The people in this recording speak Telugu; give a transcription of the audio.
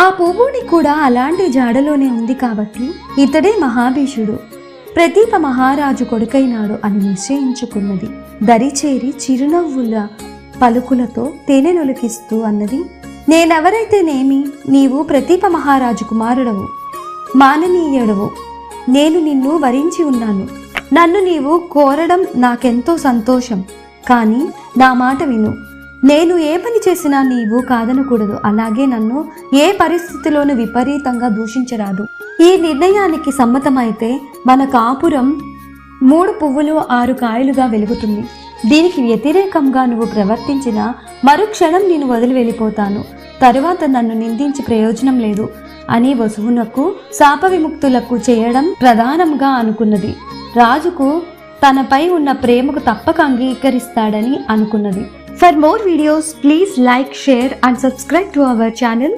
ఆ పువ్వుని కూడా అలాంటి జాడలోనే ఉంది కాబట్టి ఇతడే మహాభీషుడు, ప్రతీప మహారాజు కొడుకైనాడు అని నిశ్చయించుకున్నది. దరిచేరి చిరునవ్వుల పలుకులతో తేనెనొలికిస్తూ అన్నది, నేనెవరైతేనేమి, నీవు ప్రతీప మహారాజు కుమారుడవు, మాననీయుడవు. నేను నిన్ను వరించి ఉన్నాను. నన్ను నీవు కోరడం నాకెంతో సంతోషం. కానీ నా మాట విను. నేను ఏ పని చేసినా నీవు కాదనకూడదు. అలాగే నన్ను ఏ పరిస్థితిలోనూ విపరీతంగా దూషించరాదు. ఈ నిర్ణయానికి సమ్మతమైతే మన కాపురం 3 పువ్వులు 6 కాయలుగా వెలుగుతుంది. దీనికి వ్యతిరేకంగా నువ్వు ప్రవర్తించిన మరుక్షణం నేను వదిలి వెళ్ళిపోతాను. తరువాత నన్ను నిందించి ప్రయోజనం లేదు అని వసువునకు శాప విముక్తులకు చేయడం ప్రధానంగా అనుకున్నది. రాజుకు తనపై ఉన్న ప్రేమకు తప్పక అంగీకరిస్తాడని అనుకున్నది. For more videos, please like, share and subscribe to our channel.